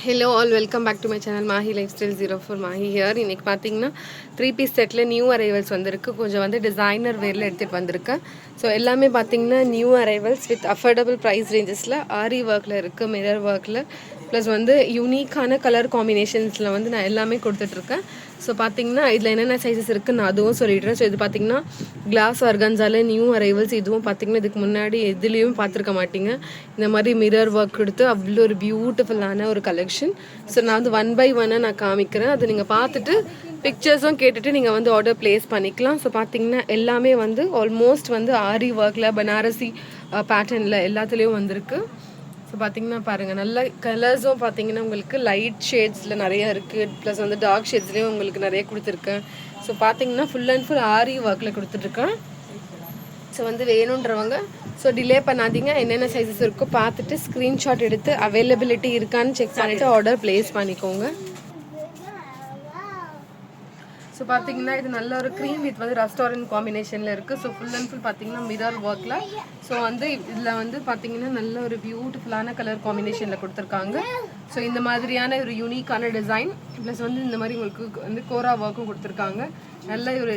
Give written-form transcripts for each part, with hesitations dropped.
Hello all welcome back to my channel Mahi life style 04 Mahi here. இன்றைக்கி பார்த்தீங்கன்னா 3 piece settle new arrivals வந்திருக்கு. கொஞ்சம் வந்து டிசைனர் வேரில் எடுத்துகிட்டு வந்திருக்கேன். ஸோ எல்லாமே பார்த்தீங்கன்னா new arrivals with affordable price ரேஞ்சஸில் ஆரி ஒர்க்கில் இருக்குது, மிரர் ஒர்க்கில் ப்ளஸ் வந்து யூனிக்கான கலர் காம்பினேஷன்ஸில் வந்து நான் எல்லாமே கொடுத்துட்ருக்கேன். ஸோ பார்த்தீங்கன்னா இதில் என்னென்ன சைஸஸ் இருக்குன்னு நான் அதுவும் சொல்லிடுறேன். ஸோ இது பார்த்தீங்கன்னா கிளாஸ் ஆர்கன்ஸால நியூ அரைவல்ஸ். இதுவும் பார்த்தீங்கன்னா இதுக்கு முன்னாடி எதுலேயும் பார்த்துருக்க மாட்டீங்க. இந்த மாதிரி மிரர் ஒர்க் கொடுத்து அவ்வளோ ஒரு பியூட்டிஃபுல்லான ஒரு கலெக்ஷன். ஸோ நான் வந்து 1 by 1 நான் காமிக்கிறேன். அதை நீங்கள் பார்த்துட்டு பிக்சர்ஸும் கேட்டுட்டு நீங்கள் வந்து ஆர்டர் ப்ளேஸ் பண்ணிக்கலாம். ஸோ பார்த்தீங்கன்னா எல்லாமே வந்து ஆல்மோஸ்ட் வந்து ஆரி ஒர்க்கில் பனாரசி பேட்டர்னில் எல்லாத்துலேயும் வந்திருக்கு. ஸோ பார்த்தீங்கன்னா பாருங்கள், நல்ல கலர்ஸும் பார்த்தீங்கன்னா உங்களுக்கு லைட் ஷேட்ஸில் நிறைய இருக்குது, ப்ளஸ் வந்து டார்க் ஷேட்ஸ்லேயும் உங்களுக்கு நிறைய கொடுத்துருக்கேன். ஸோ பார்த்தீங்கன்னா ஃபுல் அண்ட் ஃபுல் ஆரி ஒர்க்கில் கொடுத்துட்ருக்கேன். ஸோ வந்து வேணுன்றவங்க ஸோ டிலே பண்ணாதீங்க. என்னென்ன சைஸஸ் இருக்கோ பார்த்துட்டு ஸ்க்ரீன்ஷாட் எடுத்து அவைலபிலிட்டி இருக்கான்னு செக் பண்ணிவிட்டு ஆர்டர் ப்ளேஸ் பண்ணிக்கோங்க. ஸோ பார்த்தீங்கன்னா இது நல்ல ஒரு க்ரீம் வித் வந்து ரெஸ்டாரண்ட் காம்பினேஷனில் இருக்குது. ஸோ ஃபுல் அண்ட் ஃபுல் பார்த்தீங்கன்னா மிரர் ஒர்க்கில். ஸோ வந்து இதில் வந்து பார்த்தீங்கன்னா நல்ல ஒரு பியூட்டிஃபுல்லான கலர் காம்பினேஷனில் கொடுத்துருக்காங்க. ஸோ இந்த மாதிரியான ஒரு யூனிக்கான டிசைன் ப்ளஸ் வந்து இந்த மாதிரி உங்களுக்கு வந்து கோரா ஒர்க்கும் கொடுத்துருக்காங்க. நல்ல ஒரு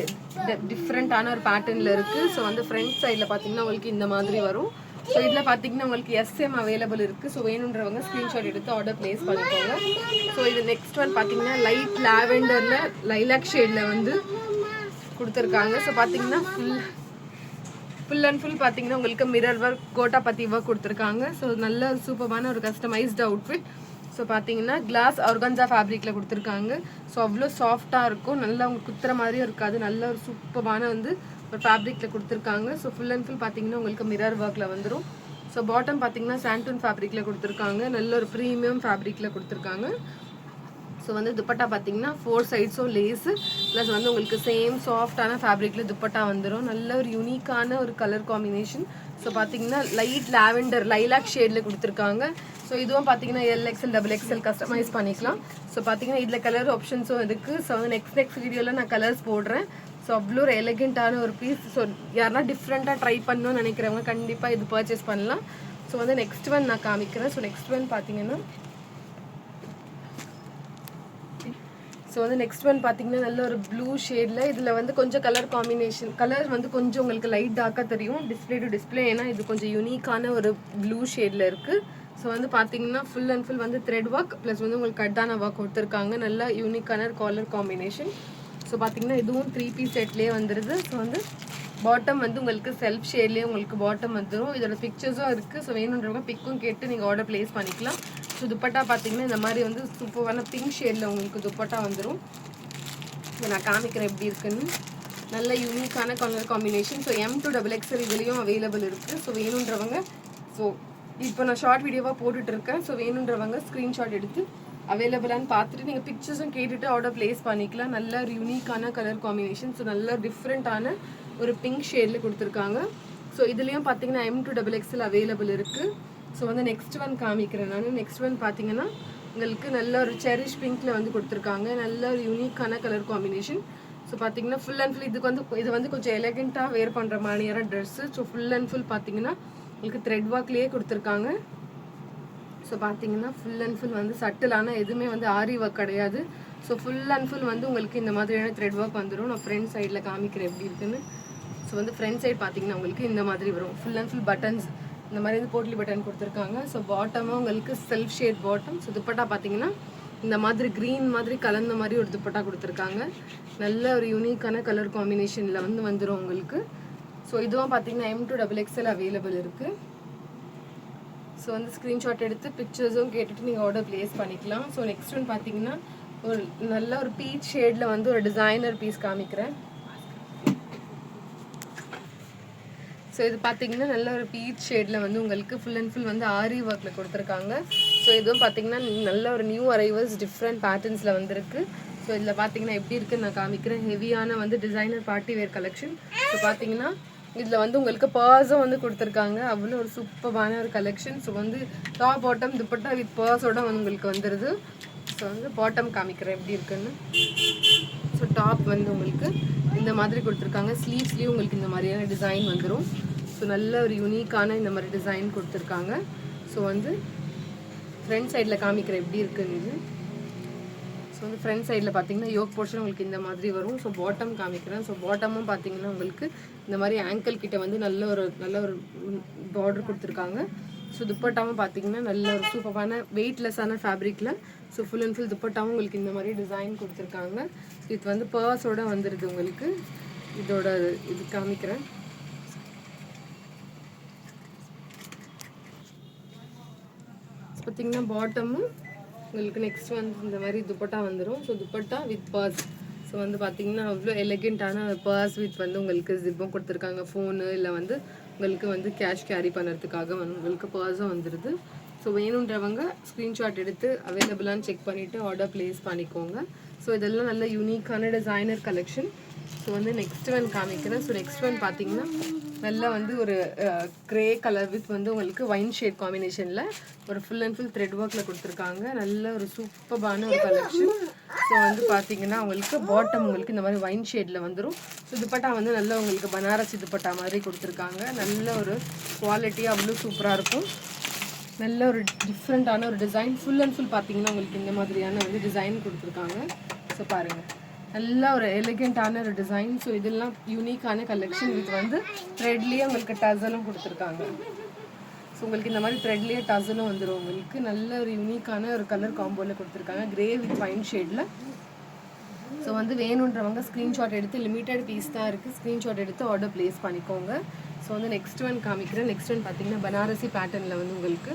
டிஃப்ரெண்ட்டான ஒரு பேட்டர்னில் இருக்குது. ஸோ வந்து ஃப்ரண்ட் சைடில் பார்த்தீங்கன்னா உங்களுக்கு இந்த மாதிரி வரும். ஸோ இதில் பார்த்தீங்கன்னா உங்களுக்கு SM அவைலபிள் இருக்குது. ஸோ வேணுன்றவங்க ஸ்க்ரீன்ஷாட் எடுத்து ஆர்டர் ப்ளேஸ் பண்ணிக்கோங்க. ஸோ இது நெக்ஸ்ட் ஒன் பார்த்தீங்கன்னா லைட் லாவெண்டரில் லைலாக் ஷேடில் வந்து கொடுத்துருக்காங்க. ஸோ பார்த்தீங்கன்னா ஃபுல் அண்ட் ஃபுல் பார்த்தீங்கன்னா உங்களுக்கு மிரர் ஒர்க், கோட்டா பத்தி ஒர்க் கொடுத்துருக்காங்க. ஸோ நல்ல சூப்பரான ஒரு கஸ்டமைஸ்டு அவுட்ஃபிட். ஸோ பார்த்தீங்கன்னா கிளாஸ் ஆர்கன்ஸா ஃபேப்ரிக்கில் கொடுத்துருக்காங்க. ஸோ அவ்வளோ சாஃப்டாக இருக்கும், நல்லா உங்களுக்கு குத்துற மாதிரியும் இருக்காது, நல்ல ஒரு சூப்பரான வந்து ஒரு ஃபேப்ரிக்கில் கொடுத்துருக்காங்க. ஸோ ஃபுல் அண்ட் ஃபுல் பார்த்தீங்கன்னா உங்களுக்கு மிரர் ஒர்க்கில் வந்துடும். ஸோ பாட்டம் பார்த்தீங்கன்னா சாண்டூன் ஃபேப்ரிக்கில் கொடுத்துருக்காங்க, நல்ல ஒரு ப்ரீமியம் ஃபேப்ரிக்கில் கொடுத்துருக்காங்க. ஸோ வந்து துப்பட்டா பார்த்தீங்கன்னா 4 சைட்ஸும் லேஸு ப்ளஸ் வந்து உங்களுக்கு சேம் சாஃப்டான ஃபேப்ரிக்கில் துப்பட்டா வந்துடும். நல்ல ஒரு யூனிக்கான ஒரு கலர் காம்பினேஷன். ஸோ பார்த்தீங்கன்னா லைட் லாவெண்டர் லைலாக் ஷேடில் கொடுத்துருக்காங்க. ஸோ இதுவும் பார்த்தீங்கன்னா LXL XXL கஸ்டமைஸ் பண்ணிக்கலாம். ஸோ பார்த்தீங்கன்னா இதில் கலர் ஆப்ஷன்ஸும் இருக்குது. ஸோ வந்து நெக்ஸ்ட் வீடியோவில் நான் கலர்ஸ் போடுறேன். ஸோ அவ்வளோ ஒரு எலகெண்ட்டான ஒரு பீஸ். ஸோ யாருன்னா டிஃப்ரெண்ட்டாக ட்ரை பண்ணணும்னு நினைக்கிறவங்க கண்டிப்பாக இது பர்ச்சேஸ் பண்ணலாம். ஸோ வந்து நெக்ஸ்ட் ஒன் நான் காமிக்கிறேன். ஸோ நெக்ஸ்ட் ஒன் பார்த்தீங்கன்னா நெக்ஸ்ட் ஒன் பார்த்தீங்கன்னா நல்ல ஒரு ப்ளூ ஷேடில் இதில் வந்து கொஞ்சம் கலர் காம்பினேஷன், கலர் வந்து கொஞ்சம் உங்களுக்கு லைட் டார்க்காக தெரியும் டிஸ்பிளே டு டிஸ்பிளே, ஏன்னா இது கொஞ்சம் யூனிக்கான ஒரு ப்ளூ ஷேடில் இருக்குது. ஸோ வந்து பார்த்தீங்கன்னா ஃபுல் அண்ட் ஃபுல் வந்து த்ரெட் ஒர்க் ப்ளஸ் வந்து உங்களுக்கு கட்டான ஒர்க் கொடுத்துருக்காங்க, நல்ல யூனிக்கான கலர் காம்பினேஷன். ஸோ பார்த்தீங்கன்னா இதுவும் 3 பீஸ் செட்லேயே வந்துடுது. ஸோ வந்து பாட்டம் வந்து உங்களுக்கு செல்ஃப் ஷேட்லேயே உங்களுக்கு பாட்டம் வந்துடும். இதோட பிக்சர்ஸும் இருக்குது. ஸோ வேணுன்றவங்க பிக்கும் கேட்டு நீங்கள் ஆர்டர் ப்ளேஸ் பண்ணிக்கலாம். ஸோ துப்பட்டா பார்த்தீங்கன்னா இந்த மாதிரி வந்து சூப்பரான பிங்க் ஷேடில் உங்களுக்கு துப்பட்டா வந்துடும். இதை நான் காமிக்கிறேன் எப்படி இருக்குன்னு. நல்ல யூனிக்கான colour combination. So M to XXL இதுலேயும் அவைலபிள் இருக்குது. ஸோ வேணுன்றவங்க ஸோ இப்போ நான் ஷார்ட் வீடியோவாக போட்டுட்ருக்கேன். ஸோ வேணுன்றவங்க ஸ்க்ரீன்ஷாட் எடுத்து அவைலபிளான்னு பார்த்துட்டு நீங்கள் பிக்சர்ஸும் கேட்டுட்டு ஆர்டர் ப்ளேஸ் பண்ணிக்கலாம். நல்ல ஒரு யூனிக்கான கலர் காம்பினேஷன். ஸோ நல்ல டிஃப்ரெண்ட்டான ஒரு பிங்க் ஷேடில் கொடுத்துருக்காங்க. ஸோ இதுலேயும் பார்த்தீங்கன்னா M to XXL அவைலபிள் இருக்குது. ஸோ வந்து நெக்ஸ்ட் ஒன் காமிக்கிறேன் நான். நெக்ஸ்ட் ஒன் பார்த்தீங்கன்னா உங்களுக்கு நல்ல ஒரு செரிஷ் பிங்க்கில் வந்து கொடுத்துருக்காங்க, நல்ல ஒரு யூனிக்கான கலர் காம்பினேஷன். ஸோ பார்த்தீங்கன்னா ஃபுல் அண்ட் ஃபுல் இது வந்து கொஞ்சம் எலகெண்ட்டாக வேர் பண்ணுற மாதிரியான dress. So full and full பார்த்தீங்கன்னா உங்களுக்கு த்ரெட் ஒர்க்லேயே கொடுத்துருக்காங்க. ஸோ பார்த்தீங்கன்னா ஃபுல் அண்ட் ஃபுல் வந்து சட்டிலான எதுவுமே வந்து ஆரி ஒர்க் கிடையாது. ஸோ ஃபுல் அண்ட் ஃபுல் வந்து உங்களுக்கு இந்த மாதிரியான த்ரெட் ஒர்க் வந்துடும். நான் ஃப்ரண்ட் சைடில் காமிக்கிறேன் எப்படி இருக்குன்னு. ஸோ வந்து ஃப்ரண்ட் சைட் பார்த்தீங்கன்னா உங்களுக்கு இந்த மாதிரி வரும். ஃபுல் அண்ட் ஃபுல் பட்டன்ஸ் இந்த மாதிரி வந்து போட்லி பட்டன் கொடுத்துருக்காங்க. ஸோ பாட்டமும் உங்களுக்கு self shade bottom. So dupatta பார்த்தீங்கன்னா இந்த மாதிரி க்ரீன் மாதிரி கலந்த மாதிரி ஒரு துப்பட்டா கொடுத்துருக்காங்க, நல்ல ஒரு யூனிக்கான கலர் காம்பினேஷனில் வந்து வந்துடும் உங்களுக்கு. ஸோ இதுவும் பார்த்தீங்கன்னா M to XXL அவைலபிள் இருக்குது. ஸோ வந்து ஸ்க்ரீன்ஷாட் எடுத்து பிக்சர்ஸும் கேட்டுட்டு நீங்கள் ஆர்டர் ப்ளேஸ் பண்ணிக்கலாம். ஸோ நெக்ஸ்ட் ஒன் பார்த்தீங்கன்னா ஒரு நல்ல ஒரு பீச் ஷேடில் வந்து ஒரு டிசைனர் பீஸ் காமிக்கிறேன். ஸோ இது பார்த்தீங்கன்னா நல்ல ஒரு பீச் ஷேடில் வந்து உங்களுக்கு ஃபுல் அண்ட் ஃபுல் வந்து ஆரி ஒர்க்கில் கொடுத்துருக்காங்க. ஸோ இதுவும் பார்த்தீங்கன்னா நல்ல ஒரு நியூ அரைவல்ஸ் டிஃப்ரெண்ட் பேட்டர்ன்ஸில் வந்துருக்கு. ஸோ இதில் பார்த்தீங்கன்னா எப்படி இருக்குன்னு நான் காமிக்கிறேன். ஹெவியான வந்து designer party wear collection. So பார்த்தீங்கன்னா இதில் வந்து உங்களுக்கு பர்ஸும் வந்து கொடுத்துருக்காங்க, அவ்வளோ ஒரு சூப்பரான ஒரு கலெக்ஷன். ஸோ வந்து டாப் பாட்டம் துப்பட்டா வித் பர்ஸோட வந்து உங்களுக்கு வந்துடுது. ஸோ வந்து பாட்டம் காமிக்கிறேன் எப்படி இருக்குன்னு. ஸோ டாப் வந்து உங்களுக்கு இந்த மாதிரி கொடுத்துருக்காங்க, ஸ்லீவ்ஸ்லேயும் உங்களுக்கு இந்த மாதிரியான டிசைன் வந்துடும். ஸோ நல்ல ஒரு யூனிக்கான இந்த மாதிரி டிசைன் கொடுத்துருக்காங்க. ஸோ வந்து ஃப்ரண்ட் சைடில் காமிக்கிறேன் எப்படி இருக்குன்னு இது. ஸோ வந்து ஃப்ரண்ட் சைடில் பார்த்தீங்கன்னா யோக் போர்ஷன் உங்களுக்கு இந்த மாதிரி வரும். ஸோ பாட்டம் காமிக்கிறேன். ஸோ பாட்டமும் பார்த்தீங்கன்னா உங்களுக்கு இந்த மாதிரி ஆங்கிள் கிட்ட வந்து நல்ல ஒரு பார்டர் கொடுத்துருக்காங்க. ஸோ துப்பட்டாவும் பார்த்தீங்கன்னா நல்ல ஒரு சூப்பரான வெயிட்லெஸ்ஸான ஃபேப்ரிக்கில். ஸோ ஃபுல் அண்ட் ஃபுல் துப்பட்டாவும் உங்களுக்கு இந்த மாதிரி டிசைன் கொடுத்துருக்காங்க. இது வந்து பர்ஸோட வந்துடுது உங்களுக்கு. இதோட இது காமிக்கிறேன். பார்த்தீங்கன்னா பாட்டமும் உங்களுக்கு நெக்ஸ்ட் வந்து இந்த மாதிரி துப்பட்டா வந்துடும். So dupatta with purse. So வந்து பார்த்தீங்கன்னா அவ்வளோ எலிகெண்ட்டான பர்ஸ் வித் வந்து உங்களுக்கு ஜிப்பும் கொடுத்துருக்காங்க. ஃபோனு இல்லை வந்து உங்களுக்கு வந்து கேஷ் கேரி பண்ணுறதுக்காக வந்து உங்களுக்கு பர்ஸும் வந்துடுது. ஸோ வேணுன்றவங்க ஸ்க்ரீன்ஷாட் எடுத்து அவைலபிளான்னு செக் பண்ணிவிட்டு ஆர்டர் ப்ளேஸ் பண்ணிக்கோங்க. ஸோ இதெல்லாம் நல்ல யூனிக்கான டிசைனர் கலெக்ஷன். ஸோ வந்து நெக்ஸ்ட் ஒன் காமிக்கிறேன். ஸோ நெக்ஸ்ட் ஒன் பார்த்தீங்கன்னா நல்லா வந்து ஒரு க்ரே கலர் வித் வந்து உங்களுக்கு வைன் ஷேட் காம்பினேஷனில் ஒரு ஃபுல் அண்ட் ஃபுல் த்ரெட் ஒர்க்கில் கொடுத்துருக்காங்க. நல்ல ஒரு சூப்பரான ஒரு கலெக்ஷன். ஸோ வந்து பார்த்தீங்கன்னா உங்களுக்கு பாட்டம் உங்களுக்கு இந்த மாதிரி வைன் ஷேடில் வந்துடும். ஸோ துப்பட்டா வந்து நல்ல உங்களுக்கு பனாரசி துப்பட்டா மாதிரி கொடுத்துருக்காங்க. நல்ல ஒரு குவாலிட்டியாக அவ்வளோ சூப்பராக இருக்கும். நல்ல ஒரு டிஃப்ரெண்ட்டான ஒரு டிசைன். ஃபுல் அண்ட் ஃபுல் பார்த்தீங்கன்னா உங்களுக்கு இந்த மாதிரியான வந்து டிசைன் கொடுத்துருக்காங்க. ஸோ பாருங்கள், நல்ல ஒரு எலிகெண்ட்டான ஒரு டிசைன். ஸோ இதெல்லாம் யூனிக்கான கலெக்ஷன். வித் வந்து த்ரெட்லேயே உங்களுக்கு டசலும் கொடுத்துருக்காங்க. ஸோ உங்களுக்கு இந்த மாதிரி த்ரெட்லேயே டசலும் வந்துடும். உங்களுக்கு நல்ல ஒரு யூனிக்கான ஒரு கலர் காம்போவில் கொடுத்துருக்காங்க, கிரே வித் வைன் ஷேடில். ஸோ வந்து வேணுன்றவங்க ஸ்க்ரீன்ஷாட் எடுத்து, லிமிட்டட் பீஸ் தான் இருக்குது, ஸ்க்ரீன்ஷாட் எடுத்து ஆர்டர் ப்ளேஸ் பண்ணிக்கோங்க. ஸோ வந்து நெக்ஸ்ட் ஒன் காமிக்கிறேன். நெக்ஸ்ட் ஒன் பார்த்தீங்கன்னா பனாரசி பேட்டர்னில் வந்து உங்களுக்கு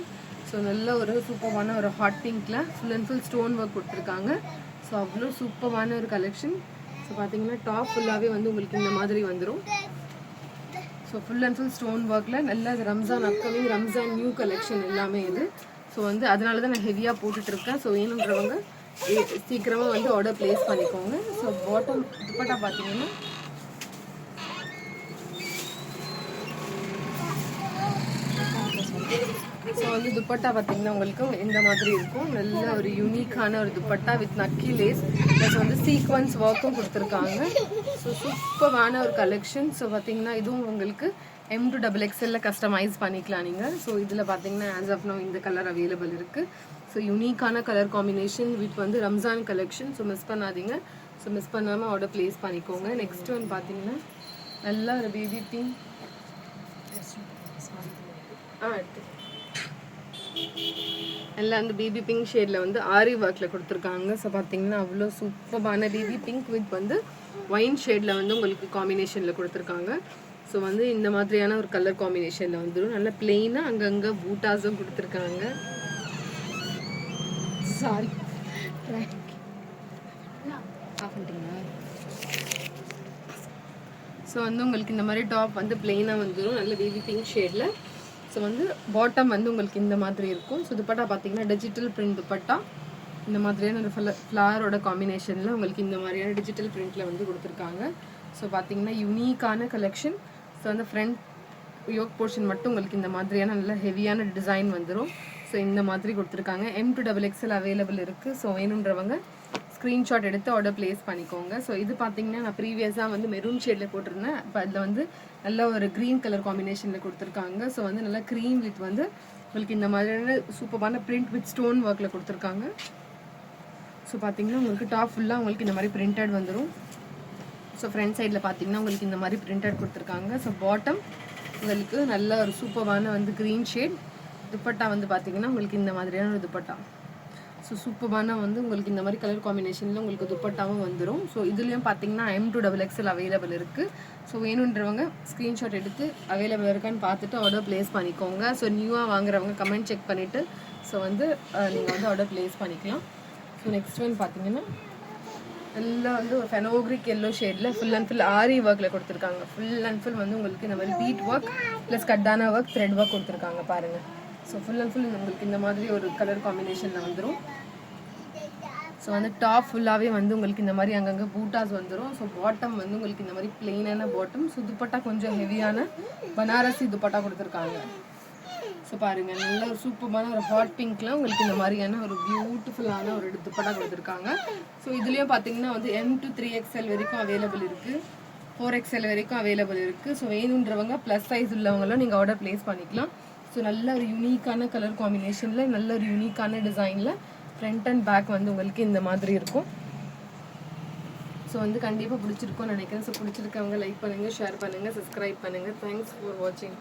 ஸோ நல்ல ஒரு சூப்பரான ஒரு ஹாட் பிங்க்கில் full and full stone work கொடுத்துருக்காங்க. ஸோ அவ்வளோ சூப்பரான ஒரு கலெக்ஷன். ஸோ பார்த்தீங்கன்னா டாப் ஃபுல்லாகவே வந்து உங்களுக்கு இந்த மாதிரி வந்துடும். So full and full stone ஒர்க்கில் நல்ல Ramzan upcoming Ramzan new collection எல்லாமே இது. ஸோ வந்து அதனால தான் நான் ஹெவியாக போட்டுட்ருக்கேன். ஸோ வேணுன்றவங்க சீக்கிரமாக வந்து ஆர்டர் ப்ளேஸ் பண்ணிக்கோங்க. ஸோ பாட்டம் துப்பட்டா பார்த்தீங்கன்னா ஸோ வந்து துப்பட்டா பார்த்தீங்கன்னா உங்களுக்கு இந்த மாதிரி இருக்கும். நல்ல ஒரு யூனிக்கான ஒரு dupatta with Nakki lace plus வந்து சீக்வன்ஸ் ஒர்க்கும் கொடுத்துருக்காங்க. ஸோ சூப்பரான ஒரு கலெக்ஷன். ஸோ பார்த்தீங்கன்னா இதுவும் உங்களுக்கு M2XXL கஸ்டமைஸ் பண்ணிக்கலாம் நீங்கள். ஸோ இதில் பார்த்தீங்கன்னா ஆஸ் ஆஃப் நவ் இந்த கலர் அவைலபிள் இருக்குது. ஸோ யூனிக்கான கலர் காம்பினேஷன் வித் வந்து ரம்ஜான் கலெக்ஷன். ஸோ மிஸ் பண்ணாதீங்க. ஸோ மிஸ் பண்ணாமல் ஆர்டர் ப்ளேஸ் பண்ணிக்கோங்க. நெக்ஸ்ட் ஒன் பார்த்தீங்கன்னா நல்லா ஒரு பேபி பிங்க் எல்லாம் அந்த பேபி பிங்க் ஷேடில் வந்து ஆரி ஒர்க்கில் கொடுத்துருக்காங்க. ஸோ பார்த்தீங்கன்னா அவ்வளோ சூப்பரான பேபி பிங்க் வித் வந்து ஒயின் ஷேடில் வந்து உங்களுக்கு காம்பினேஷனில் கொடுத்துருக்காங்க. ஸோ வந்து இந்த மாதிரியான ஒரு கலர் காம்பினேஷனில் வந்துடும். நல்லா பிளெயினாக அங்கங்கே பூட்டாஸும் கொடுத்துருக்காங்க. சாரி ஸோ வந்து உங்களுக்கு இந்த மாதிரி டாப் வந்து பிளெயினாக வந்துடும் நல்ல பேபி பிங்க் ஷேடில். ஸோ வந்து பாட்டம் வந்து உங்களுக்கு இந்த மாதிரி இருக்கும். ஸோ துப்பட்டா பார்த்தீங்கன்னா டிஜிட்டல் பிரிண்ட் துப்பட்டா இந்த மாதிரியான ஒரு ஃப்ளவரோட காம்பினேஷனில் உங்களுக்கு இந்த மாதிரியான டிஜிட்டல் பிரிண்டில் வந்து கொடுத்துருக்காங்க. ஸோ பார்த்தீங்கன்னா யூனிக்கான கலெக்ஷன். ஸோ அந்த ஃப்ரண்ட் யோக் போர்ஷன் மட்டும் உங்களுக்கு இந்த மாதிரியான நல்ல ஹெவியான டிசைன் வந்துடும். ஸோ இந்த மாதிரி கொடுத்துருக்காங்க. M2XXL அவைலபிள் இருக்குது. ஸோ வேணுன்றவங்க ஸ்க்ரீன்ஷாட் எடுத்து ஆர்டர் ப்ளேஸ் பண்ணிக்கோங்க. ஸோ இது பார்த்தீங்கன்னா நான் ப்ரீவியஸாக வந்து மெரூன் ஷேடில் போட்டிருந்தேன். இப்போ அதில் வந்து நல்ல ஒரு க்ரீன் கலர் காம்பினேஷனில் கொடுத்துருக்காங்க. ஸோ வந்து நல்லா க்ரீம் வித் வந்து உங்களுக்கு இந்த மாதிரியான சூப்பரான பிரிண்ட் வித் ஸ்டோன் ஒர்க்கில் கொடுத்துருக்காங்க. ஸோ பார்த்தீங்கன்னா உங்களுக்கு டாப் ஃபுல்லாக உங்களுக்கு இந்த மாதிரி பிரிண்டட் வந்துடும். ஸோ ஃப்ரண்ட் சைடில் பார்த்தீங்கன்னா உங்களுக்கு இந்த மாதிரி பிரிண்டட் கொடுத்துருக்காங்க. ஸோ பாட்டம் உங்களுக்கு நல்ல ஒரு சூப்பரான வந்து க்ரீன் ஷேட். துப்பட்டா வந்து பார்த்தீங்கன்னா உங்களுக்கு இந்த மாதிரியான ஒரு துப்பட்டா. ஸோ சூப்பரான வந்து உங்களுக்கு இந்த மாதிரி கலர் காம்பினேஷனில் உங்களுக்கு துப்பட்டாவும் வந்துடும். ஸோ இதுலேயும் பார்த்தீங்கன்னா M2XXL அவைலபிள் இருக்குது. ஸோ வேணுன்றவங்க ஸ்க்ரீன்ஷாட் எடுத்து அவைலபிள் இருக்கான்னு பார்த்துட்டு ஆர்டர் ப்ளேஸ் பண்ணிக்கோங்க. ஸோ நியூவாக வாங்குறவங்க கமெண்ட் செக் பண்ணிவிட்டு ஸோ வந்து நீங்கள் வந்து ஆர்டர் ப்ளேஸ் பண்ணிக்கலாம். ஸோ நெக்ஸ்ட் ஒன் பார்த்தீங்கன்னா எல்லாம் வந்து ஒரு ஃபெனோக்ரிக் எல்லோ ஷேடில் ஃபுல் அண்ட் ஃபுல் ஆரி ஒர்க்கில் கொடுத்துருக்காங்க. ஃபுல் அண்ட் ஃபுல் வந்து உங்களுக்கு இந்த மாதிரி பீட் ஒர்க் ப்ளஸ் கட்டான ஒர்க் த்ரெட் ஒர்க் கொடுத்துருக்காங்க பாருங்கள். ஸோ ஃபுல் அண்ட் ஃபுல் உங்களுக்கு இந்த மாதிரி ஒரு கலர் காம்பினேஷனில் வந்துடும். ஸோ வந்து டாப் ஃபுல்லாகவே வந்து உங்களுக்கு இந்த மாதிரி அங்கங்கே பூட்டாஸ் வந்துடும். ஸோ பாட்டம் வந்து உங்களுக்கு இந்த மாதிரி பிளெயினான பாட்டம். ஸோ துப்பட்டா கொஞ்சம் ஹெவியான பனாரசி துப்பட்டா கொடுத்துருக்காங்க. ஸோ பாருங்கள் நல்ல ஒரு சூப்பரான ஒரு ஹாட் பிங்க்லாம் உங்களுக்கு இந்த மாதிரியான ஒரு பியூட்டிஃபுல்லான ஒரு துப்பட்டா கொடுத்துருக்காங்க. ஸோ இதுலேயும் பார்த்தீங்கன்னா வந்து M2 வரைக்கும் அவைலபிள் இருக்குது, 4XL வரைக்கும் அவைலபிள் இருக்குது. ஸோ வேணுன்றவங்க ப்ளஸ் சைஸ் உள்ளவங்களும் நீங்கள் ஆர்டர் ப்ளேஸ் பண்ணிக்கலாம். ஸோ நல்ல ஒரு யூனிக்கான கலர் காம்பினேஷனில் நல்ல ஒரு யூனிக்கான டிசைனில் ஃப்ரண்ட் அண்ட் பேக் வந்து உங்களுக்கு இந்த மாதிரி இருக்கும். ஸோ வந்து கண்டிப்பாக பிடிச்சிருக்கும்னு நினைக்கிறேன். ஸோ பிடிச்சிருக்கவங்க லைக் பண்ணுங்கள், ஷேர் பண்ணுங்கள், சப்ஸ்கிரைப் பண்ணுங்கள். தேங்க்ஸ் ஃபார் வாட்சிங்.